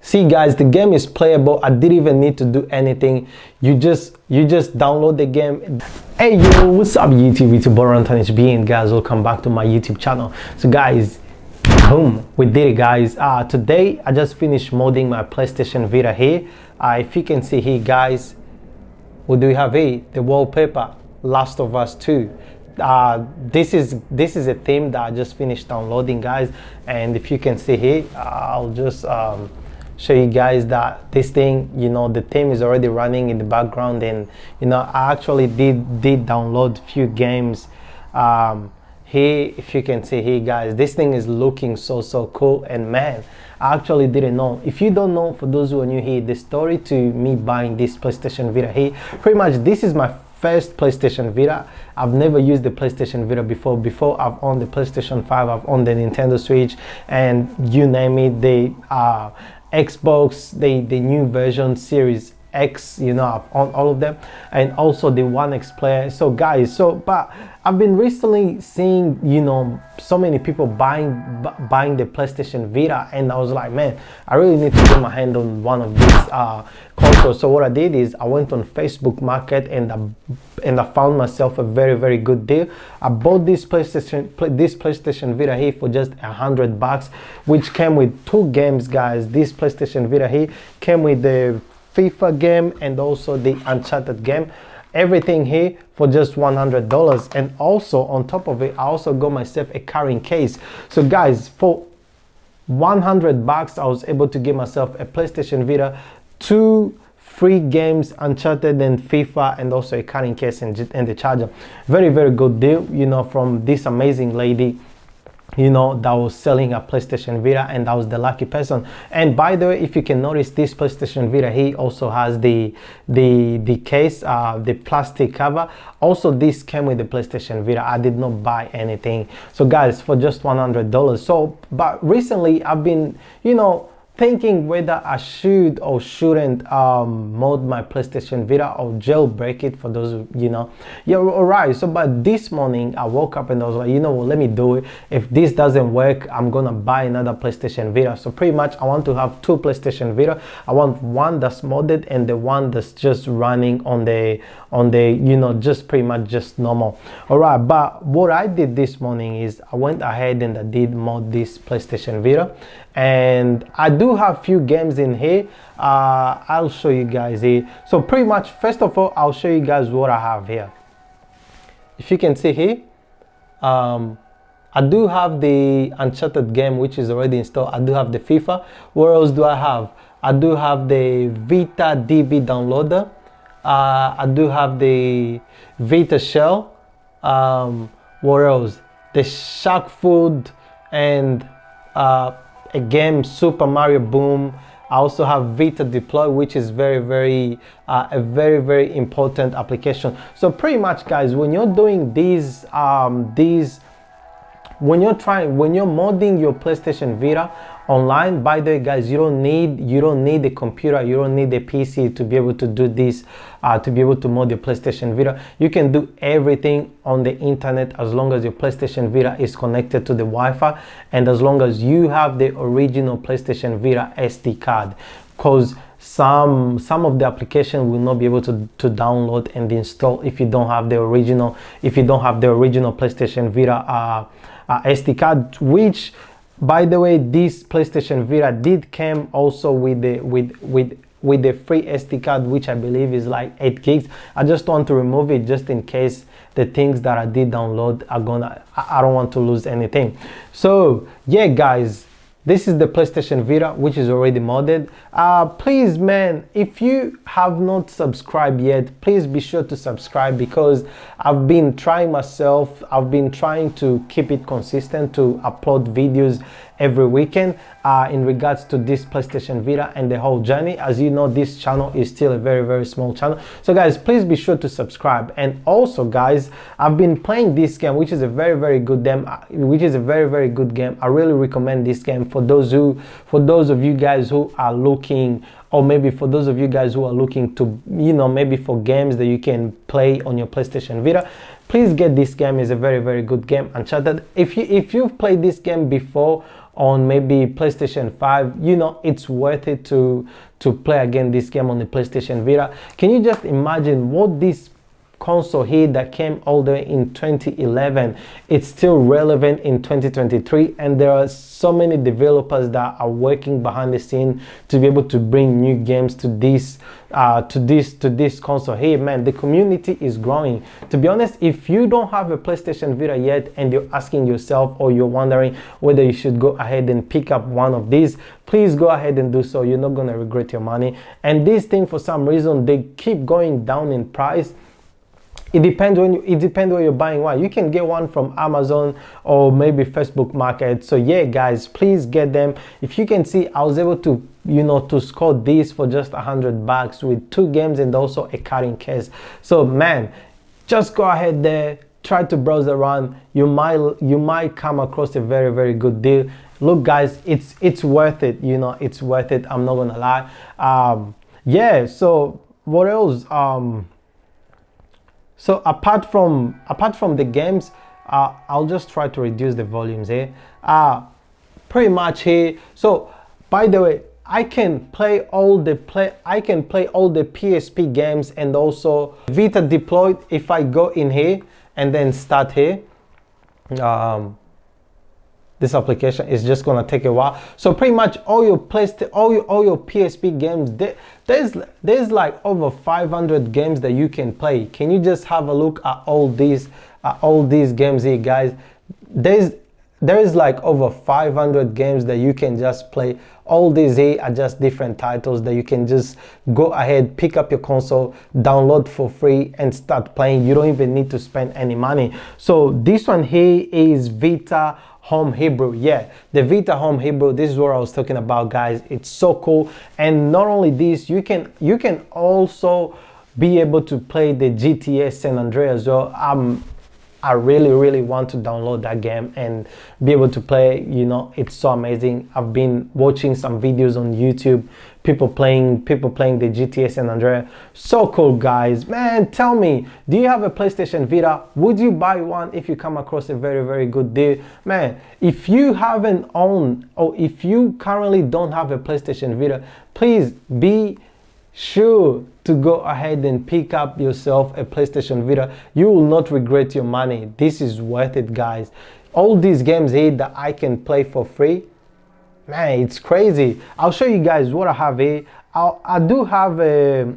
See guys, the game is playable. I didn't even need to do anything. You just download the game. Hey yo, what's up YouTube? It's your boy Anthony HB, and guys, welcome back to my YouTube channel. So guys, boom, we did it guys. Today I just finished modding my PlayStation Vita here. If you can see here guys, what do we have here? The wallpaper, Last of Us 2. This is a theme that I just finished downloading guys, and if you can see here, I'll just show you guys that this thing, you know, the theme is already running in the background. And you know, I actually did download few games here. If you can see here guys, this thing is looking so cool. And man, I actually didn't know. If you don't know, for those who are new here, the story to me buying this PlayStation Vita here, pretty much this is my first PlayStation Vita. I've never used the PlayStation Vita before. I've owned the PlayStation 5, I've owned the Nintendo Switch, and you name it, the Xbox, the new version, Series X, you know, I've owned all of them, and also the One X player. So guys, but I've been recently seeing, you know, so many people buying the PlayStation Vita, and I was like, man, I really need to get my hand on one of these consoles. So what I did is I went on Facebook Market, and I found myself a very good deal. I bought this PlayStation Vita here for just $100, which came with 2 games guys. This PlayStation Vita here came with the FIFA game and also the Uncharted game. Everything here for just $100. And also on top of it, I also got myself a carrying case. So guys, for $100 I was able to get myself a PlayStation Vita, 2 free games, Uncharted and FIFA, and also a carrying case and the charger. Very good deal, you know, from this amazing lady, you know, that was selling a PlayStation Vita, and I was the lucky person. And by the way, if you can notice, this PlayStation Vita he also has the case, the plastic cover. Also, this came with the PlayStation Vita. I did not buy anything. So guys, for just $100. So but recently I've been, you know, thinking whether I should or shouldn't mod my PlayStation Vita or jailbreak it, for those who, you know. Yeah, alright. So but this morning I woke up and I was like, you know what, let me do it. If this doesn't work, I'm gonna buy another PlayStation Vita. So pretty much I want to have 2 PlayStation Vita. I want one that's modded and the one that's just running on the you know, just pretty much just normal. Alright, but what I did this morning is I went ahead and I did mod this PlayStation Vita, and I do have few games in here. I'll show you guys here. So pretty much, first of all, I'll show you guys what I have here. If you can see here, I do have the Uncharted game, which is already installed. I do have the FIFA. What else do I have? I do have the Vita DB downloader. I do have the Vita Shell. What else? The Shark Food, and a game, Super Mario Boom. I also have Vita Deploy, which is a very important application. So pretty much guys, when you're doing these when you're modding your PlayStation Vita online, by the way guys, you don't need a computer, you don't need a PC to be able to do this, to be able to mod your PlayStation Vita. You can do everything on the internet as long as your PlayStation Vita is connected to the Wi-Fi, and as long as you have the original PlayStation Vita SD card, because some of the application will not be able to download and install if you don't have the original PlayStation Vita SD card, which by the way, this PlayStation Vita did came also with the free SD card, which I believe is like 8 gigs. I just want to remove it just in case the things that I did download I don't want to lose anything. So yeah guys, this is the PlayStation Vita, which is already modded. Please man, if you have not subscribed yet, please be sure to subscribe, because I've been trying myself. I've been trying to keep it consistent to upload videos every weekend in regards to this PlayStation Vita and the whole journey. As you know, this channel is still a very small channel. So guys, please be sure to subscribe. And also guys, I've been playing this game, which is a very good game, I really recommend this game for those of you guys who are looking, or maybe for those of you guys who are looking to, you know, maybe for games that you can play on your PlayStation Vita. Please get this game. Is a very good game, Uncharted. If you've played this game before, on maybe PlayStation 5, you know, it's worth it to play again this game on the PlayStation Vita. Can you just imagine what this console here that came all the way in 2011, it's still relevant in 2023, and there are so many developers that are working behind the scene to be able to bring new games to this console. Hey man, the community is growing. To be honest, if you don't have a PlayStation Vita yet and you're asking yourself, or you're wondering whether you should go ahead and pick up one of these, please go ahead and do so. You're not gonna regret your money. And this thing, for some reason, they keep going down in price. It depends where you're buying one. You can get one from Amazon or maybe Facebook Market. So yeah, guys, please get them. If you can see, I was able to, you know, to score this for just $100 with 2 games and also a carrying case. So man, just go ahead there, try to browse around. You might come across a very, very good deal. Look guys, it's worth it, you know, it's worth it. I'm not gonna lie. Yeah, so what else? So apart from the games, I'll just try to reduce the volumes here. Pretty much here. So by the way, I can play all the PSP games and also Vita deployed. If I go in here and then start here, this application is just gonna take a while. So pretty much all your PSP games, there's like over 500 games that you can play. Can you just have a look at all these games here, guys? There is like over 500 games that you can just play. All these here are just different titles that you can just go ahead, pick up your console, download for free and start playing. You don't even need to spend any money. So this one here is Vita Home Hebrew. Yeah, the Vita Home Hebrew, this is what I was talking about, guys. It's so cool. And not only this, you can also be able to play the GTA San Andreas as well. I really want to download that game and be able to play. You know, it's so amazing. I've been watching some videos on YouTube, people playing the GTA San Andreas. So cool, guys. Man, tell me, do you have a PlayStation Vita? Would you buy one if you come across a very, very good deal? Man, if you haven't owned, or if you currently don't have a PlayStation Vita, please be sure to go ahead and pick up yourself a PlayStation Vita. You will not regret your money. This is worth it, guys. All these games here that I can play for free, man, it's crazy. I'll show you guys what I have here. I do have the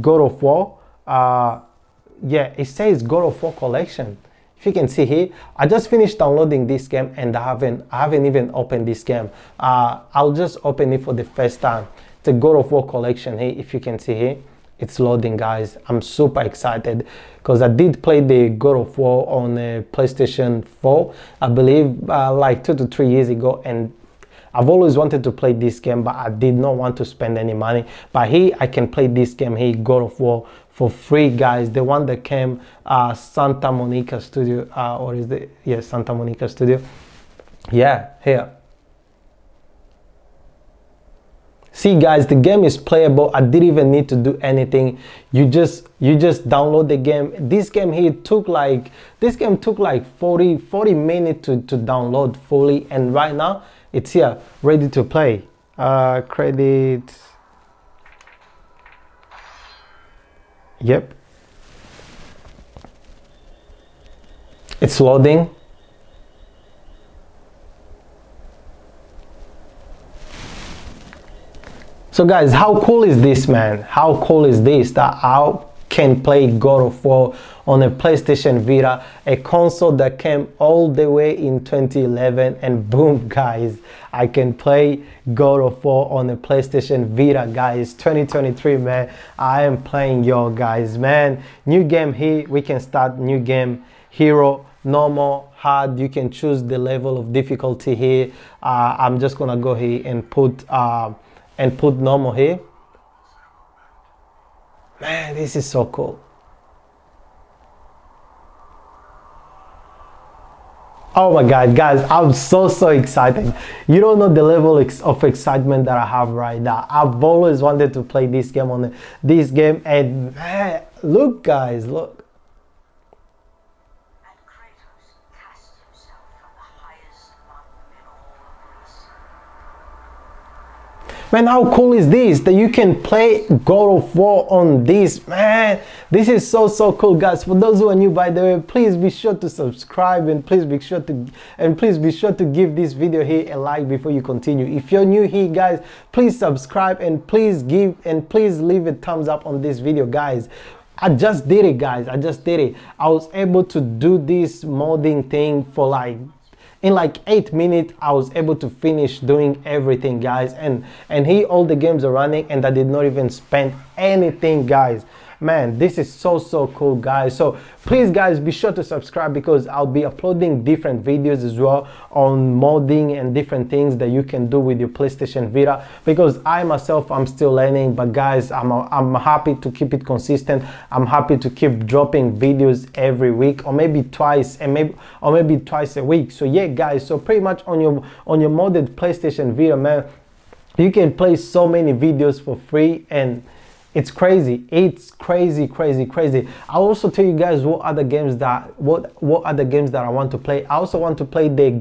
God of War. Yeah, it says God of War collection. If you can see here, I just finished downloading this game and I haven't even opened this game. I'll just open it for the first time. It's a God of War collection here. If you can see here, it's loading, guys. I'm super excited because I did play the God of War on PlayStation 4, I believe, like 2 to 3 years ago, and I've always wanted to play this game, but I did not want to spend any money. But here I can play this game here, God of War, for free, guys. The one that came Santa Monica Studio, or is it? Yeah, Santa Monica Studio. Yeah, here. See, guys, the game is playable. I didn't even need to do anything. You just download the game. This game here took like 40 minutes to download fully, and right now it's here ready to play. Credit. Yep. It's loading. So guys, how cool is this, man? How cool is this that I can play God of War on a PlayStation Vita, a console that came all the way in 2011, and boom, guys, I can play God of War on a PlayStation Vita, guys. 2023, man. I am playing, yo, guys, man. New game here. We can start new game. Hero, normal, hard. You can choose the level of difficulty here. I'm just gonna go here and put normal here. Man, this is so cool. Oh my god, guys, I'm so excited. You don't know the level of excitement that I have right now. I've always wanted to play this game and man, look, guys, look. Man, how cool is this that you can play God of War on this? Man, this is so cool, guys. For those who are new, by the way, please be sure to subscribe and please be sure to give this video here a like before you continue. If you're new here, guys, please subscribe and please leave a thumbs up on this video, guys. I just did it, guys. I just did it. I was able to do this modding thing for in 8 minutes. I was able to finish doing everything, guys, and here all the games are running and I did not even spend anything, guys. Man, this is so cool, guys. So please, guys, be sure to subscribe because I'll be uploading different videos as well on modding and different things that you can do with your PlayStation Vita, because I myself, I'm still learning. But guys, I'm happy to keep it consistent. I'm happy to keep dropping videos every week, or maybe twice a week. So yeah, guys, so pretty much on your modded PlayStation Vita, man, you can play so many videos for free, and it's crazy. It's crazy. I'll also tell you guys what other games that I want to play. I also want to play the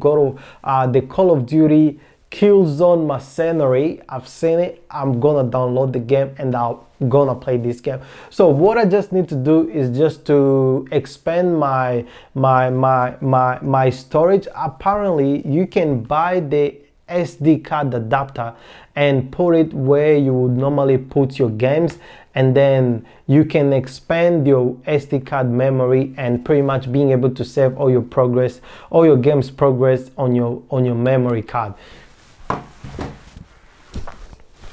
Call of Duty Killzone Mercenary. I've seen it. I'm gonna download the game and I'm gonna play this game. So what I just need to do is just to expand my storage. Apparently you can buy the SD card adapter and put it where you would normally put your games, and then you can expand your SD card memory and pretty much being able to save all your progress, all your games progress on your memory card.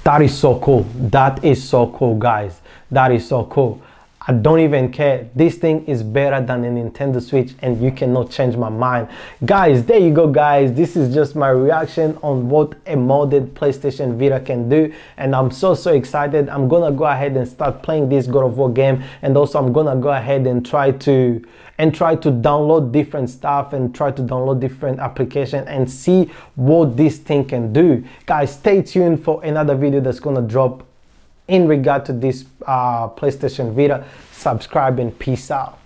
That is so cool. That is so cool, guys. That is so cool. I don't even care. This thing is better than a Nintendo Switch and you cannot change my mind. Guys, there you go, guys. This is just my reaction on what a modded PlayStation Vita can do, and I'm so excited. I'm gonna go ahead and start playing this God of War game, and also I'm gonna go ahead and try to download different stuff and try to download different applications and see what this thing can do. Guys, stay tuned for another video that's gonna drop in regard to this PlayStation Vita. Subscribe and peace out.